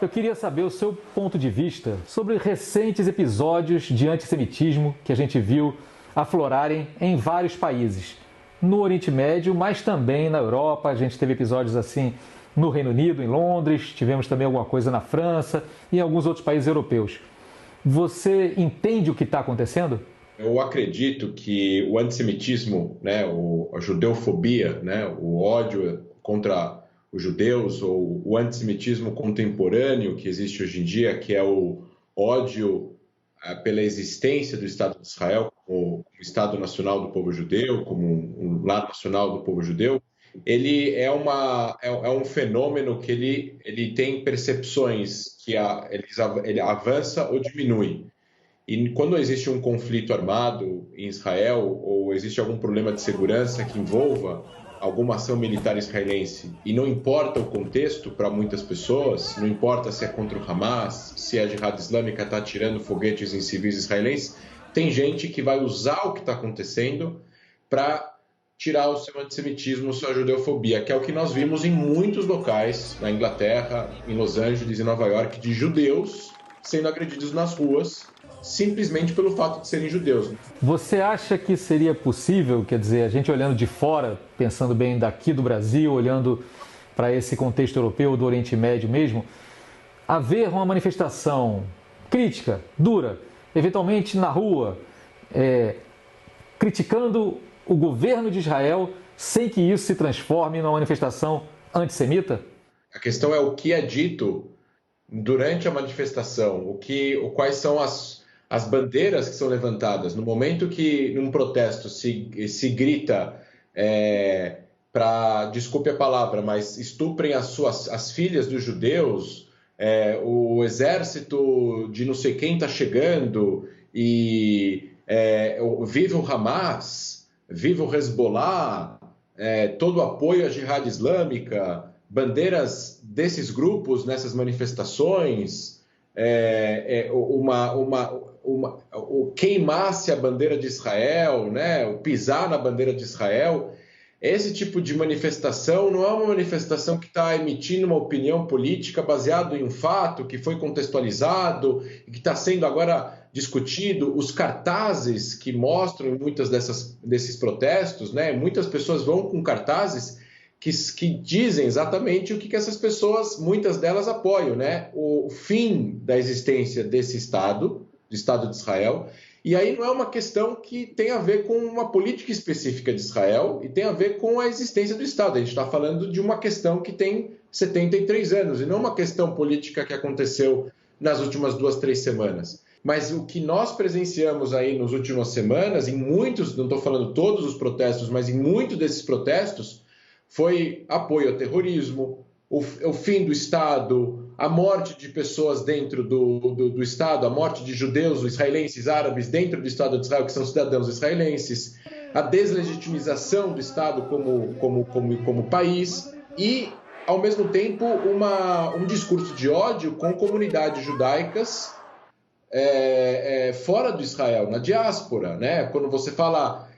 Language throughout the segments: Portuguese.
Eu queria saber o seu ponto de vista sobre recentes episódios de antissemitismo que a gente viu aflorarem em vários países. No Oriente Médio, mas também na Europa. A gente teve episódios assim no Reino Unido, em Londres, tivemos também alguma coisa na França e em alguns outros países europeus. Você entende o que está acontecendo? Eu acredito que o antissemitismo, né, a judeofobia, né, o ódio contra os judeus, ou o antissemitismo contemporâneo que existe hoje em dia, que é o ódio pela existência do Estado de Israel como Estado nacional do povo judeu, como um lar nacional do povo judeu, ele é um fenômeno que ele tem percepções que ele avança ou diminui. E quando existe um conflito armado em Israel, ou existe algum problema de segurança que envolva alguma ação militar israelense, e não importa o contexto para muitas pessoas, não importa se é contra o Hamas, se a Jihad Islâmica está atirando foguetes em civis israelenses, tem gente que vai usar o que está acontecendo para tirar o seu antissemitismo, sua judeofobia, que é o que nós vimos em muitos locais, na Inglaterra, em Los Angeles e Nova York, de judeus sendo agredidos nas ruas, simplesmente pelo fato de serem judeus. Você acha que seria possível, quer dizer, a gente olhando de fora, pensando bem daqui do Brasil, olhando para esse contexto europeu, do Oriente Médio mesmo, haver uma manifestação crítica, dura, eventualmente na rua, criticando o governo de Israel, sem que isso se transforme numa manifestação antissemita? A questão é o que é dito durante a manifestação, quais são as bandeiras que são levantadas. No momento que, num protesto, se grita desculpe a palavra, mas estuprem as filhas dos judeus, o exército de não sei quem está chegando, e viva o Hamas, viva o Hezbollah, todo o apoio à Jihad Islâmica, bandeiras desses grupos nessas manifestações, o queimar-se a bandeira de Israel, né, o pisar na bandeira de Israel. Esse tipo de manifestação não é uma manifestação que está emitindo uma opinião política baseada em um fato que foi contextualizado e que está sendo agora discutido. Os cartazes que mostram muitas desses protestos, né, muitas pessoas vão com cartazes que dizem exatamente o que essas pessoas, muitas delas, apoiam, né? O fim da existência desse Estado, do Estado de Israel. E aí não é uma questão que tem a ver com uma política específica de Israel e tem a ver com a existência do Estado. A gente está falando de uma questão que tem 73 anos e não uma questão política que aconteceu nas últimas 2, 3 semanas. Mas o que nós presenciamos aí nas últimas semanas, em muitos, não estou falando todos os protestos, mas em muitos desses protestos, foi apoio ao terrorismo, o fim do Estado, a morte de pessoas dentro do Estado, a morte de judeus, israelenses, árabes dentro do Estado de Israel, que são cidadãos israelenses, a deslegitimização do Estado como país e, ao mesmo tempo, um discurso de ódio com comunidades judaicas fora do Israel, na diáspora, né?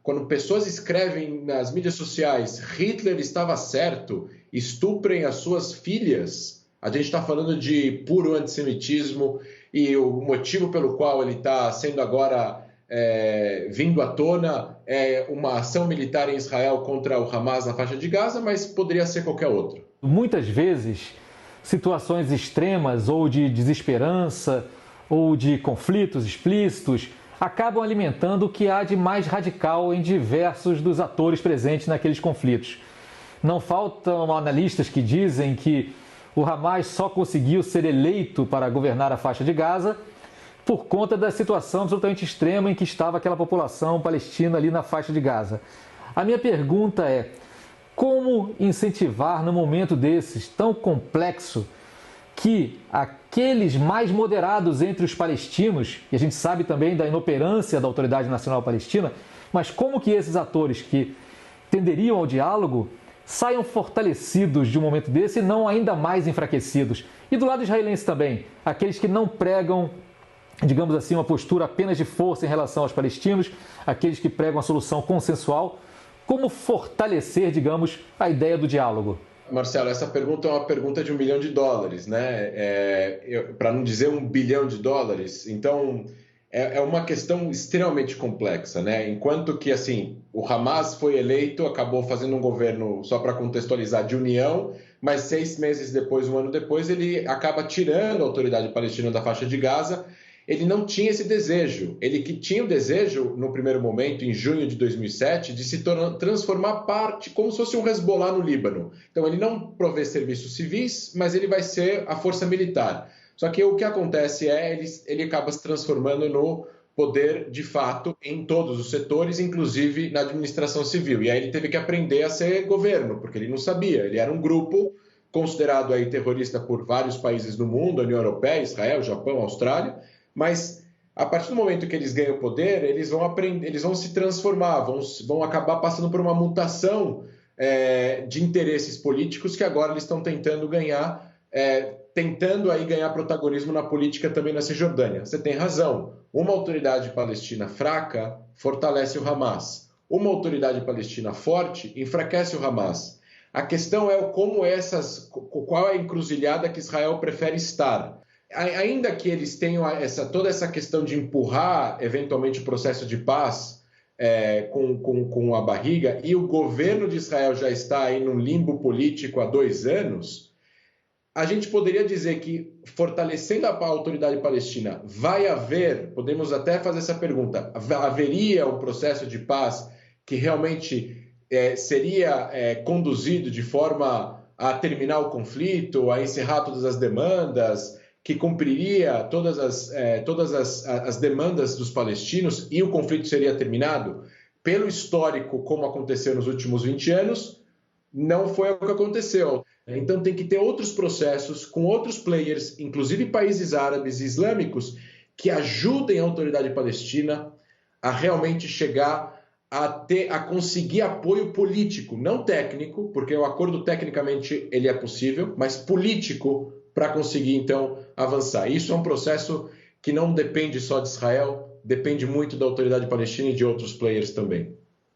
Quando pessoas escrevem nas mídias sociais Hitler estava certo, estuprem as suas filhas, a gente está falando de puro antissemitismo e o motivo pelo qual ele está sendo agora vindo à tona é uma ação militar em Israel contra o Hamas na faixa de Gaza, mas poderia ser qualquer outro. Muitas vezes, situações extremas ou de desesperança ou de conflitos explícitos acabam alimentando o que há de mais radical em diversos dos atores presentes naqueles conflitos. Não faltam analistas que dizem que o Hamas só conseguiu ser eleito para governar a faixa de Gaza por conta da situação absolutamente extrema em que estava aquela população palestina ali na faixa de Gaza. A minha pergunta é: como incentivar num momento desses tão complexo que aqueles mais moderados entre os palestinos, e a gente sabe também da inoperância da Autoridade Nacional Palestina, mas como que esses atores que tenderiam ao diálogo saiam fortalecidos de um momento desse e não ainda mais enfraquecidos? E do lado israelense também, aqueles que não pregam, digamos assim, uma postura apenas de força em relação aos palestinos, aqueles que pregam a solução consensual, como fortalecer, digamos, a ideia do diálogo? Marcelo, essa pergunta é uma pergunta de $1 milhão, né? Para não dizer $1 bilhão. Então, é uma questão extremamente complexa, né? Enquanto que, assim, o Hamas foi eleito, acabou fazendo um governo, só para contextualizar, de união, mas 6 meses depois, um ano depois, ele acaba tirando a autoridade palestina da faixa de Gaza. Ele não tinha esse desejo. Ele que tinha o desejo, no primeiro momento, em junho de 2007, de se transformar parte, como se fosse um Hezbollah no Líbano. Então, ele não provê serviços civis, mas ele vai ser a força militar. Só que o que acontece ele acaba se transformando no poder, de fato, em todos os setores, inclusive na administração civil. E aí ele teve que aprender a ser governo, porque ele não sabia. Ele era um grupo considerado aí terrorista por vários países do mundo, a União Europeia, Israel, Japão, Austrália, mas a partir do momento que eles ganham poder, eles vão aprender, eles vão se transformar, vão acabar passando por uma mutação de interesses políticos que agora eles estão tentando ganhar, tentando aí ganhar protagonismo na política também na Cisjordânia. Você tem razão. Uma autoridade palestina fraca fortalece o Hamas. Uma autoridade palestina forte enfraquece o Hamas. A questão é qual é a encruzilhada que Israel prefere estar. Ainda que eles tenham toda essa questão de empurrar, eventualmente, o processo de paz com a barriga, e o governo de Israel já está aí num limbo político há 2 anos, a gente poderia dizer que, fortalecendo a autoridade palestina, podemos até fazer essa pergunta, haveria um processo de paz que realmente seria conduzido de forma a terminar o conflito, a encerrar todas as demandas, que cumpriria todas as demandas dos palestinos e o conflito seria terminado? Pelo histórico, como aconteceu nos últimos 20 anos, não foi o que aconteceu. Então tem que ter outros processos com outros players, inclusive países árabes e islâmicos, que ajudem a autoridade palestina a realmente chegar a conseguir apoio político, não técnico, porque o acordo tecnicamente ele é possível, mas político, para conseguir, então, avançar. Isso é um processo que não depende só de Israel, depende muito da autoridade palestina e de outros players também.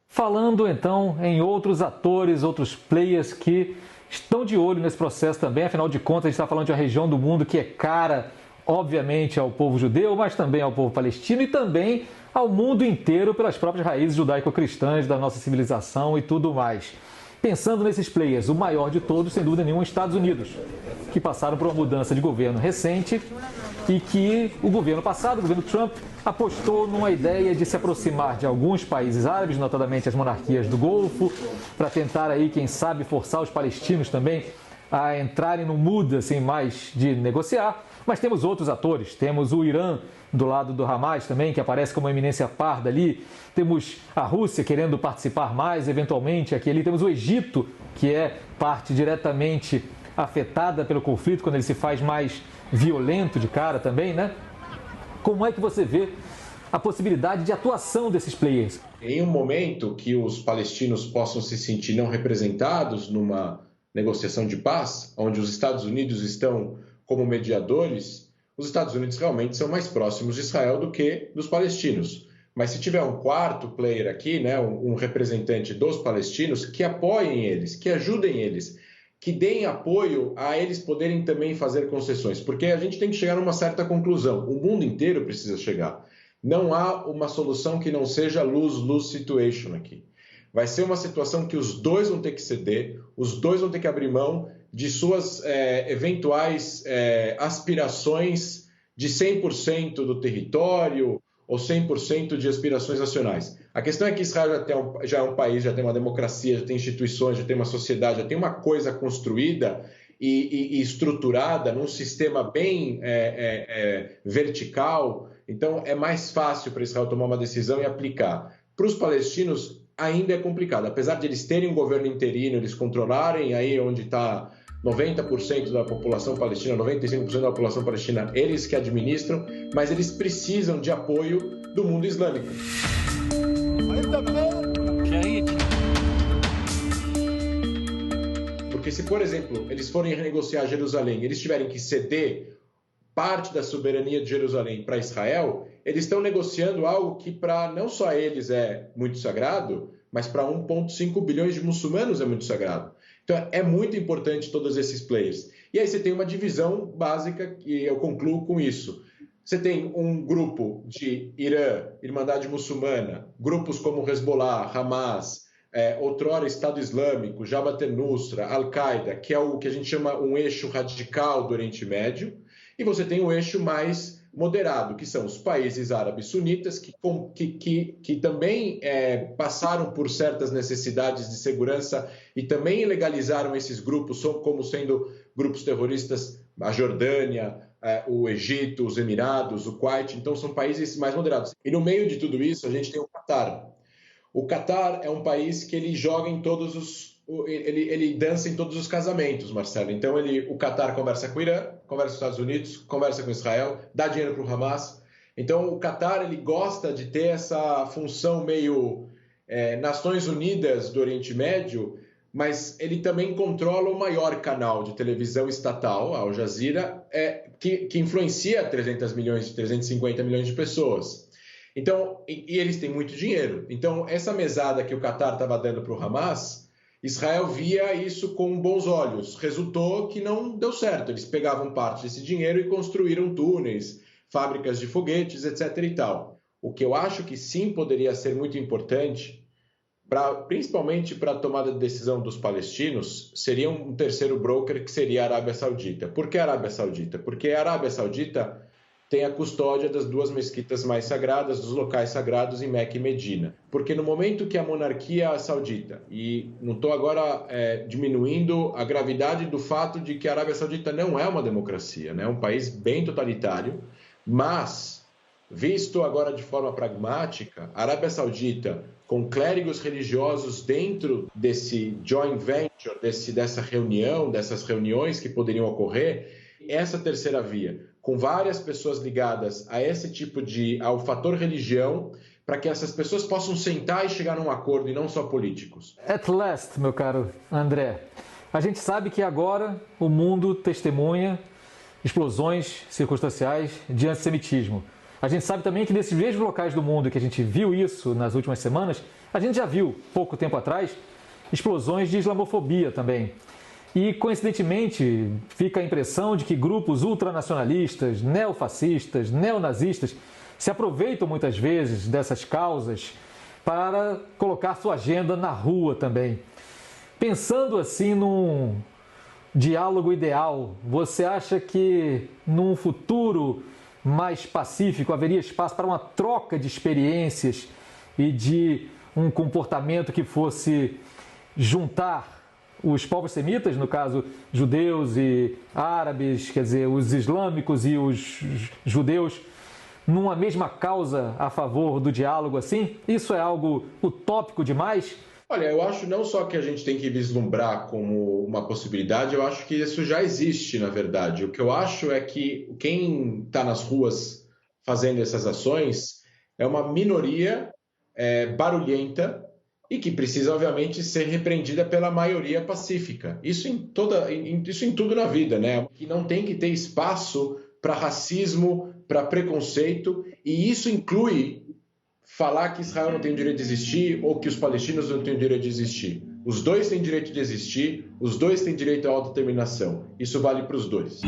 Falando, então, em outros atores, outros players que estão de olho nesse processo também, afinal de contas, a gente está falando de uma região do mundo que é cara, obviamente, ao povo judeu, mas também ao povo palestino e também ao mundo inteiro pelas próprias raízes judaico-cristãs da nossa civilização e tudo mais. Pensando nesses players, o maior de todos, sem dúvida nenhuma, Estados Unidos, que passaram por uma mudança de governo recente e que o governo passado, o governo Trump, apostou numa ideia de se aproximar de alguns países árabes, notadamente as monarquias do Golfo, para tentar aí, quem sabe, forçar os palestinos também a entrarem no mood assim, mais de negociar. Mas temos outros atores, temos o Irã do lado do Hamas também, que aparece como uma eminência parda ali, temos a Rússia querendo participar mais, eventualmente, aqui ali, temos o Egito, que é parte diretamente afetada pelo conflito, quando ele se faz mais violento de cara também, né? Como é que você vê a possibilidade de atuação desses players? Em um momento que os palestinos possam se sentir não representados numa negociação de paz, onde os Estados Unidos estão como mediadores, os Estados Unidos realmente são mais próximos de Israel do que dos palestinos. Mas se tiver um quarto player aqui, né, um representante dos palestinos, que apoiem eles, que ajudem eles, que deem apoio a eles poderem também fazer concessões, porque a gente tem que chegar a uma certa conclusão. O mundo inteiro precisa chegar. Não há uma solução que não seja lose-lose situation aqui. Vai ser uma situação que os dois vão ter que ceder, os dois vão ter que abrir mão de suas eventuais aspirações de 100% do território ou 100% de aspirações nacionais. A questão é que Israel já é um país, já tem uma democracia, já tem instituições, já tem uma sociedade, já tem uma coisa construída e estruturada num sistema bem vertical. Então, é mais fácil para Israel tomar uma decisão e aplicar. Para os palestinos, ainda é complicado. Apesar de eles terem um governo interino, eles controlarem aí onde está 90% da população palestina, 95% da população palestina, eles que administram, mas eles precisam de apoio do mundo islâmico. Porque se, por exemplo, eles forem renegociar Jerusalém, eles tiverem que ceder parte da soberania de Jerusalém para Israel, eles estão negociando algo que para não só eles é muito sagrado, mas para 1,5 bilhões de muçulmanos é muito sagrado. Então, é muito importante todos esses players. E aí você tem uma divisão básica, e eu concluo com isso. Você tem um grupo de Irã, Irmandade Muçulmana, grupos como Hezbollah, Hamas, outrora Estado Islâmico, Jabhat al-Nusra, Al-Qaeda, que é o que a gente chama um eixo radical do Oriente Médio, e você tem o eixo mais moderado, que são os países árabes sunitas, que também passaram por certas necessidades de segurança e também legalizaram esses grupos como sendo grupos terroristas, a Jordânia, o Egito, os Emirados, o Kuwait, então são países mais moderados. E no meio de tudo isso, a gente tem o Catar. O Catar é um país que ele joga em todos os... Ele dança em todos os casamentos, Marcelo. Então, o Catar conversa com o Irã, conversa com os Estados Unidos, conversa com Israel, dá dinheiro para o Hamas. Então, o Catar ele gosta de ter essa função meio Nações Unidas do Oriente Médio, mas ele também controla o maior canal de televisão estatal, a Al Jazeera, que influencia 350 milhões de pessoas. Então, e eles têm muito dinheiro. Então, essa mesada que o Catar estava dando para o Hamas, Israel via isso com bons olhos. Resultou que não deu certo. Eles pegavam parte desse dinheiro e construíram túneis, fábricas de foguetes, etc. e tal. O que eu acho que sim poderia ser muito importante, principalmente para a tomada de decisão dos palestinos, seria um terceiro broker, que seria a Arábia Saudita. Por que a Arábia Saudita? Porque a Arábia Saudita tem a custódia das duas mesquitas mais sagradas, dos locais sagrados em Meca e Medina. Porque no momento que a monarquia saudita, e não estou agora diminuindo a gravidade do fato de que a Arábia Saudita não é uma democracia, né? É um país bem totalitário, mas, visto agora de forma pragmática, a Arábia Saudita, com clérigos religiosos dentro desse joint venture, dessa reunião, dessas reuniões que poderiam ocorrer, essa terceira via, com várias pessoas ligadas a esse tipo ao fator religião, para que essas pessoas possam sentar e chegar a um acordo, e não só políticos. At last, meu caro André, a gente sabe que agora o mundo testemunha explosões circunstanciais de antissemitismo. A gente sabe também que nesses mesmos locais do mundo que a gente viu isso nas últimas semanas, a gente já viu, pouco tempo atrás, explosões de islamofobia também. E, coincidentemente, fica a impressão de que grupos ultranacionalistas, neofascistas, neonazistas se aproveitam muitas vezes dessas causas para colocar sua agenda na rua também. Pensando assim num diálogo ideal, você acha que num futuro mais pacífico haveria espaço para uma troca de experiências e de um comportamento que fosse juntar os povos semitas, no caso judeus e árabes, quer dizer, os islâmicos e os judeus, numa mesma causa a favor do diálogo assim? Isso é algo utópico demais? Olha, eu acho não só que a gente tem que vislumbrar como uma possibilidade, eu acho que isso já existe, na verdade. O que eu acho é que quem está nas ruas fazendo essas ações é uma minoria barulhenta e que precisa, obviamente, ser repreendida pela maioria pacífica. Isso em tudo na vida, né? Que não tem que ter espaço para racismo, para preconceito, e isso inclui falar que Israel não tem o direito de existir ou que os palestinos não têm o direito de existir. Os dois têm direito de existir, os dois têm direito à autodeterminação. Isso vale para os dois.